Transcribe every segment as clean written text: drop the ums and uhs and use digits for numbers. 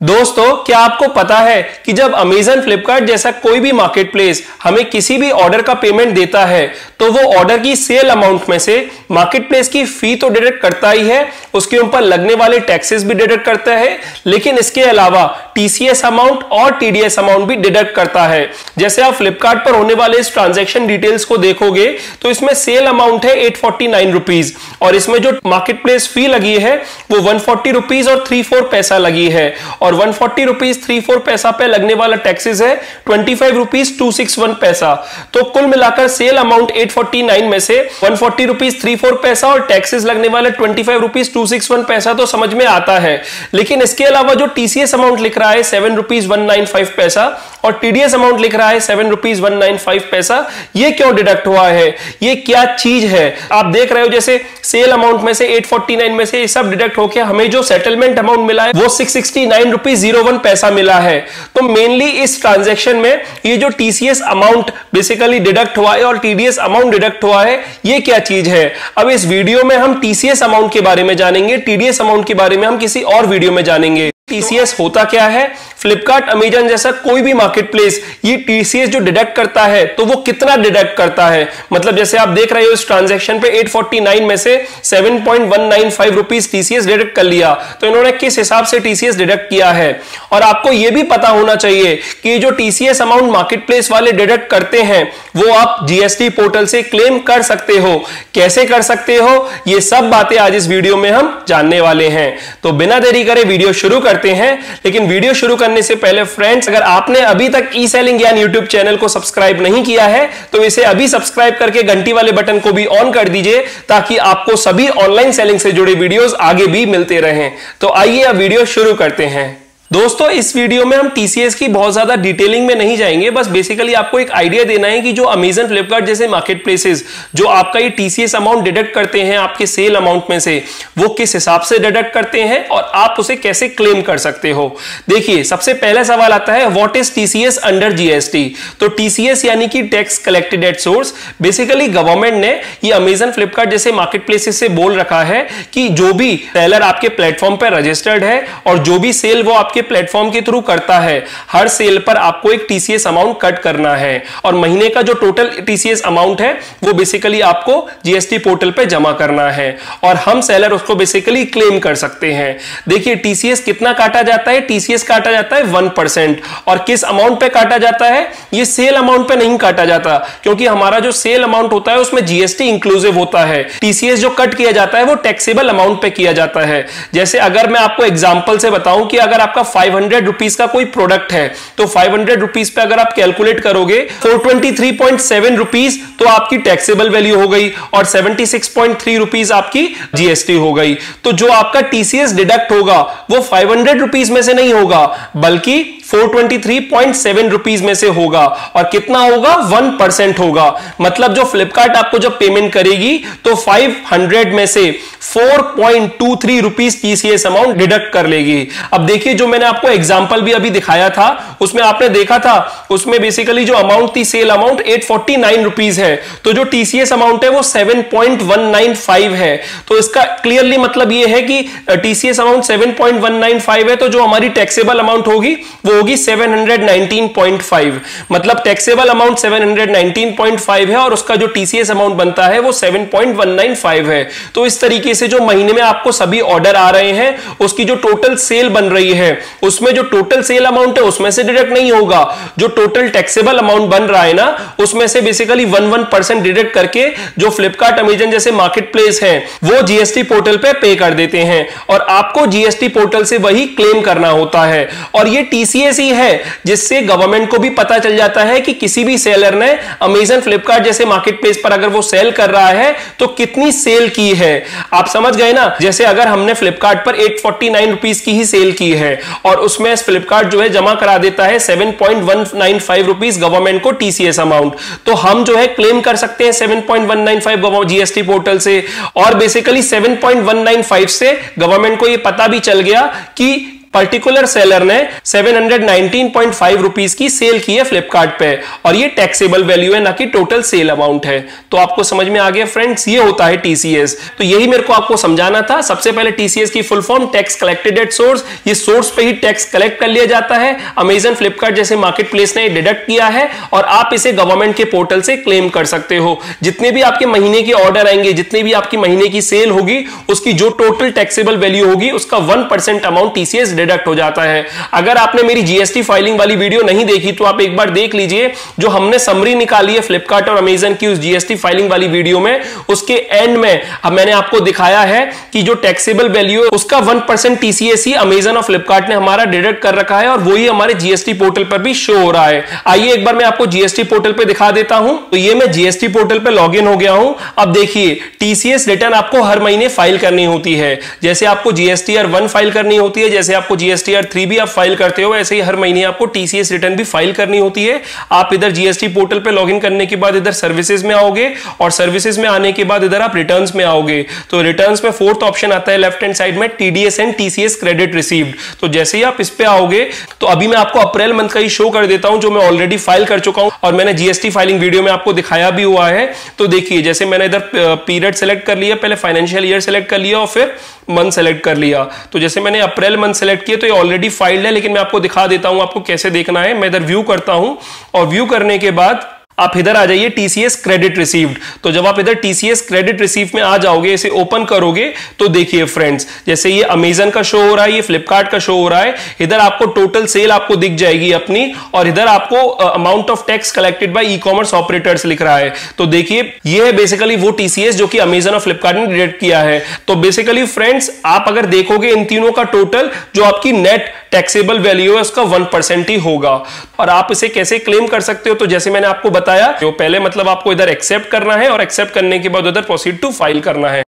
दोस्तों, क्या आपको पता है कि जब अमेजन, फ्लिपकार्ट जैसा कोई भी मार्केट प्लेस हमें किसी भी ऑर्डर का पेमेंट देता है तो वो ऑर्डर की सेल अमाउंट में से मार्केट प्लेस की फी तो डिडक्ट करता ही है, उसके ऊपर लगने वाले टैक्सेस भी डिडक्ट करता है, लेकिन इसके अलावा टीसीएस अमाउंट और टीडीएस अमाउंट भी डिडक्ट करता है। जैसे आप फ्लिपकार्ट पर होने वाले इस ट्रांजैक्शन डिटेल्स को देखोगे तो इसमें सेल अमाउंट है 849 रुपीज और इसमें जो मार्केट प्लेस फी लगी है वो 140 रुपीज और 34 पैसा लगी है और 140 रुपीज 34 पैसा पे लगने वाला टैक्सेस है 25 रुपीज 261 पैसा। तो कुल मिलाकर सेल अमाउंट 849 में से 140 रुपीज 34 पैसा और टैक्सेस लगने वाले 25 रुपीज 261 पैसा तो समझ में आता है, लेकिन इसके अलावा जो टीसीएस अमाउंट लिख रहा है 7 रुपीज 195 पैसा और टीडीएस अमाउंट लिख रहा है 7 रुपीज 195 पैसा, ये क्यों डिडक्ट हुआ है, ये क्या चीज है? आप देख रहे हो जैसे सेल अमाउंट में से 849 में से ये सब डिडक्ट होकर हमें जो सेटलमेंट अमाउंट मिला है वो 669 रुपीज 01 पैसा मिला है। तो मेनली इस ट्रांजैक्शन में ये जो टीसीएस अमाउंट बेसिकली डिडक्ट हुआ है और टीडीएस अमाउंट डिडक्ट हुआ है, ये क्या चीज है? अब इस वीडियो में हम टीसीएस अमाउंट के बारे में जानेंगे, टीडीएस अमाउंट के बारे में हम किसी और वीडियो में जानेंगे। टीसीएस होता क्या है? फ्लिपकार्ट, अमेजन जैसा कोई भी मार्केट प्लेस ये टीसीएस जो डिडक्ट करता है तो वो कितना डिडक्ट करता है, मतलब जैसे आप देख रहे हो इस ट्रांजैक्शन पे 849 में से 7.195 रुपीज टीसीएस डिडक्ट कर लिया, तो इन्होंने किस हिसाब से टीसीएस डिडक्ट किया है। और आपको ये भी पता होना चाहिए कि जो टीसीएस अमाउंट मार्केट प्लेस वाले डिडक्ट करते हैं वो आप जीएसटी पोर्टल से क्लेम कर सकते हो। कैसे कर सकते हो, ये सब बातें आज इस वीडियो में हम जानने वाले हैं। तो बिना देरी करे वीडियो शुरू करते हैं, लेकिन वीडियो शुरू करने से पहले फ्रेंड्स, अगर आपने अभी तक ई सेलिंग ज्ञान यूट्यूब चैनल को सब्सक्राइब नहीं किया है तो इसे अभी सब्सक्राइब करके घंटी वाले बटन को भी ऑन कर दीजिए ताकि आपको सभी ऑनलाइन सेलिंग से जुड़े वीडियोस आगे भी मिलते रहें। तो आइए अब वीडियो शुरू करते हैं। दोस्तों, इस वीडियो में हम टीसीएस की बहुत ज्यादा डिटेलिंग में नहीं जाएंगे, बस बेसिकली आपको एक आइडिया देना है कि जो अमेजन, फ्लिपकार्ट जैसे मार्केट प्लेसेस जो आपका ये टीसीएस अमाउंट डिडक्ट करते हैं आपके सेल अमाउंट में से, वो किस हिसाब से डिडक्ट करते हैं और आप उसे कैसे क्लेम कर सकते हो। देखिए, सबसे पहला सवाल आता है what is TCS under GST. तो टीसीएस यानी कि tax collected at source. Basically government ने ये अमेजन, फ्लिपकार्ट जैसे मार्केट प्लेसेस से बोल रखा है कि जो भी सेलर आपके प्लेटफॉर्म पर रजिस्टर्ड है और जो भी सेल वो आपके प्लेटफॉर्म के थ्रू करता है, हर सेल पर आपको एक टीसीएस अमाउंट कट करना है और महीने का जो टोटल टीसीएस अमाउंट है वो बेसिकली आपको जीएसटी पोर्टल पे जमा करना है और हम सेलर उसको बेसिकली क्लेम कर सकते हैं। देखिए, टीसीएस कितना काटा जाता है? टीसीएस काटा जाता है 1%। और किस अमाउंट पे काटा जाता है? ये सेल अमाउंट पे नहीं काटा जाता, क्योंकि हमारा जो सेल अमाउंट होता है उसमें जीएसटी इंक्लूसिव होता है। टीसीएस जो कट किया जाता है वो टैक्सेबल अमाउंट पे किया जाता है। जैसे अगर मैं आपको एग्जांपल से बताऊं कि अगर आपका 500 रुपीज का कोई प्रोडक्ट है तो 500 रुपीज पे अगर आप कैलकुलेट करोगे 423.7 रुपीज तो आपकी टैक्सेबल वैल्यू हो गई और 76.3 रुपीज आपकी जीएसटी हो गई। तो जो आपका टीसीएस डिडक्ट होगा वो 500 रुपीज में से नहीं होगा बल्कि 423.7 रुपीज में से होगा और कितना होगा? 1% होगा। मतलब जो फ्लिपकार्ट आपको जब पेमेंट करेगी तो 500 में से 4.23 रुपीज टीसीएस अमाउंट डिडक्ट कर लेगी। अब देखिए, जो मैंने आपको एग्जांपल भी अभी दिखाया था उसमें आपने देखा था, उसमें बेसिकली जो अमाउंट थी सेल अमाउंट 849 रुपीज है, तो जो टीसीएस अमाउंट है वो 7.195 है। तो इसका क्लियरली मतलब ये है कि टीसीएस अमाउंट 7.195 है, तो जो हमारी टैक्सेबल अमाउंट होगी वो होगी 719.5। मतलब टैक्सेबल अमाउंट 719.5 है और उसका जो टीसीएस अमाउंट बनता है वो 7.195 है। तो इस तरीके से जो महीने में आपको सभी ऑर्डर आ रहे हैं उसकी जो टोटल सेल बन रही है उसमें जो टोटल सेल अमाउंट है उसमें से डिडक्ट नहीं होगा, जो टोटल टैक्सेबल अमाउंट बन रहा है ना उसमें से बेसिकली 1% डिडक्ट करके जो फ्लिपकार्ट, अमेजन जैसे मार्केट प्लेस है वो जीएसटी पोर्टल पे कर देते हैं और आपको जीएसटी पोर्टल से वही क्लेम करना होता है। और ये टीसीएस ही है जिससे गवर्नमेंट को भी पता चल जाता है कि किसी भी सेलर ने अमेजन, फ्लिपकार्ट जैसे मार्केट प्लेस पर अगर वो सेल कर रहा है तो कितनी सेल की है। आप समझ गए ना? जैसे अगर हमने फ्लिपकार्ट पर 849 रुपीज की ही सेल की है और उसमें फ्लिपकार्ट जो है जमा करा देता है 7.195 रुपीज गवर्नमेंट को टीसीएस अमाउंट, तो हम जो है क्लेम कर सकते हैं 7.195 जीएसटी पोर्टल से। और बेसिकली 7.195 से गवर्नमेंट को यह पता भी चल गया कि पर्टिकुलर सेलर ने 719.5 रुपीस की सेल की है फ्लिपकार्ट पे, और ये टैक्सेबल वैल्यू है, ना कि टोटल सेल अमाउंट है। तो आपको समझ में आ गया फ्रेंड्स, ये होता है टीसीएस। तो यही मेरे को आपको समझाना था। सबसे पहले टीसीएस की full form tax collected at source, ये सोर्स पे ही टैक्स कलेक्ट कर लिया जाता है। अमेजन फ्लिपकार्ट जैसे मार्केट प्लेस ने डिडक्ट किया है और आप इसे गवर्नमेंट के पोर्टल से क्लेम कर सकते हो। जितने भी आपके महीने के ऑर्डर आएंगे, जितनी भी आपकी महीने की सेल होगी, उसकी जो टोटल टैक्सेबल वैल्यू होगी उसका 1% अमाउंट टीसीएस डिडक्ट हो जाता है। अगर आपने मेरी जीएसटी फाइलिंग वाली वीडियो नहीं देखी तो आप एक बार देख लीजिए, जो हमने समरी निकाली है फ्लिपकार्ट और अमेजन की उस जीएसटी फाइलिंग वाली वीडियो में, उसके एंड में अब मैंने आपको दिखाया है कि जो टैक्सेबल वैल्यू है उसका 1% टीसीएस ही अमेजन और फ्लिपकार्ट ने हमारा डिडक्ट कर रखा है, और वही हमारे जीएसटी पोर्टल पर भी शो हो रहा है। आइए एक बार मैं आपको जीएसटी पोर्टल पे दिखा देता हूं। तो ये मैं जीएसटी पोर्टल पे लॉगिन हो गया हूं। अब देखिए, टीसीएस रिटर्न आपको हर महीने फाइल करनी होती है। जैसे आपको जीएसटीआर 1 फाइल करनी होती है, जैसे आपको जीएसटीआर 3 भी आप फाइल करते हो, ऐसे ही हर महीने आपको टीसीएस रिटर्न भी फाइल करनी होती है। आप इधर जीएसटी पोर्टल पे लॉगिन करने के बाद इधर सर्विसेज में आओगे, और सर्विसेज में आने के बाद इधर आप रिटर्न्स में आओगे। तो रिटर्न्स में 4th ऑप्शन आता है लेफ्ट हैंड साइड में, TDS and TCS credit received. तो जैसे ही आप इस पे आओगे, तो अभी मैं आपको अप्रैल मंथ का ही शो कर देता हूं, जो मैं ऑलरेडी फाइल कर चुका हूं और मैंने जीएसटी फाइलिंग वीडियो में आपको दिखाया भी हुआ है। तो देखिए, जैसे मैंने इधर पीरियड सेलेक्ट कर लिया, पहले फाइनेंशियल ईयर सेलेक्ट कर लिया और फिर मंथ सेलेक्ट कर लिया। तो जैसे मैंने अप्रैल मंथ सेलेक्ट किया, तो ये ऑलरेडी फाइल्ड है, लेकिन मैं आपको दिखा देता हूं आपको कैसे देखना है। मैं इधर व्यू करता हूं, और व्यू करने के बाद आप इधर आ जाइए टीसीएस क्रेडिट रिसीव्ड। तो जब आप इधर टीसीएस क्रेडिट रिसीव में आ जाओगे, इसे ओपन करोगे, तो देखिए फ्रेंड्स, जैसे ये अमेजन का शो हो रहा है, ये फ्लिपकार्ट का शो हो रहा है। इधर आपको टोटल सेल आपको दिख जाएगी अपनी, और इधर आपको amount of tax collected by e commerce operators लिख रहा है। तो देखिए, ये है बेसिकली वो टीसीएस जो कि अमेजन और फ्लिपकार्ट ने डिडक्ट किया है। तो बेसिकली फ्रेंड्स, आप अगर देखोगे इन तीनों का टोटल, जो आपकी नेट टैक्सेबल वैल्यू है उसका 1% ही होगा। और आप इसे कैसे क्लेम कर सकते हो, तो जैसे मैंने आपको बताया, जो पहले मतलब आपको इधर एक्सेप्ट करना है, और एक्सेप्ट करने के बाद उधर प्रोसीड टू फाइल करना है,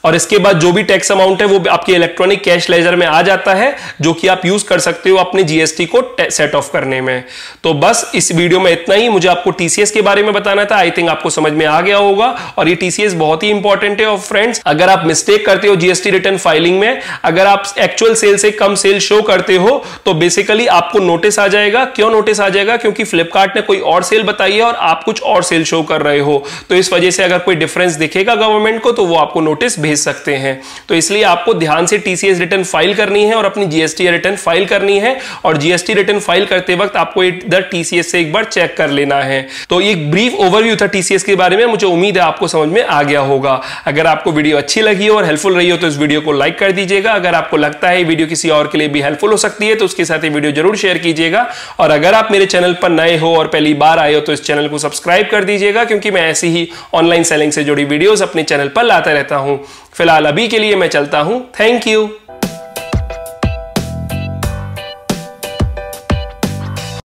और इसके बाद जो भी टैक्स अमाउंट है वो आपके इलेक्ट्रॉनिक कैश लेजर में आ जाता है, जो कि आप यूज कर सकते हो अपने जीएसटी को सेट ऑफ करने में। तो बस इस वीडियो में इतना ही, मुझे आपको टीसीएस के बारे में बताना था। आई थिंक आपको समझ में आ गया होगा, और ये टीसीएस बहुत ही इंपॉर्टेंट है। और फ्रेंड्स, अगर आप मिस्टेक करते हो जीएसटी रिटर्न फाइलिंग में, अगर आप एक्चुअल सेल से कम सेल शो करते हो, तो बेसिकली आपको नोटिस आ जाएगा। क्यों नोटिस आ जाएगा? क्योंकि फ्लिपकार्ट ने कोई और सेल बताई है और आप कुछ और सेल शो कर रहे हो। तो इस वजह से अगर कोई डिफरेंस दिखेगा गवर्नमेंट को, तो वो आपको नोटिस भेज सकते हैं। तो इसलिए आपको ध्यान से टीसीएस रिटर्न फाइल करनी है और अपनी जीएसटी रिटर्न फाइल करनी है, और जीएसटी रिटर्न फाइल करते वक्त आपको इधर टीसीएस से एक बार चेक कर लेना है। तो ये ब्रीफ ओवरव्यू था टीसीएस के बारे में। मुझे उम्मीद है आपको समझ में आ गया होगा। अगर आपको वीडियो अच्छी लगी हो और हेल्पफुल रही हो, तो इस वीडियो को लाइक कर दीजिएगा। अगर आपको लगता है वीडियो किसी और के लिए भी हेल्पफुल हो सकती है, तो उसके साथ ये वीडियो जरूर शेयर कीजिएगा। और अगर आप मेरे चैनल पर नए हो और पहली बार आए हो, तो इस चैनल को सब्सक्राइब कर दीजिएगा, क्योंकि मैं ऐसी ही ऑनलाइन सेलिंग से जुड़ी वीडियोस अपने चैनल पर लाता रहता हूं। फिलहाल अभी के लिए मैं चलता हूं। Thank you.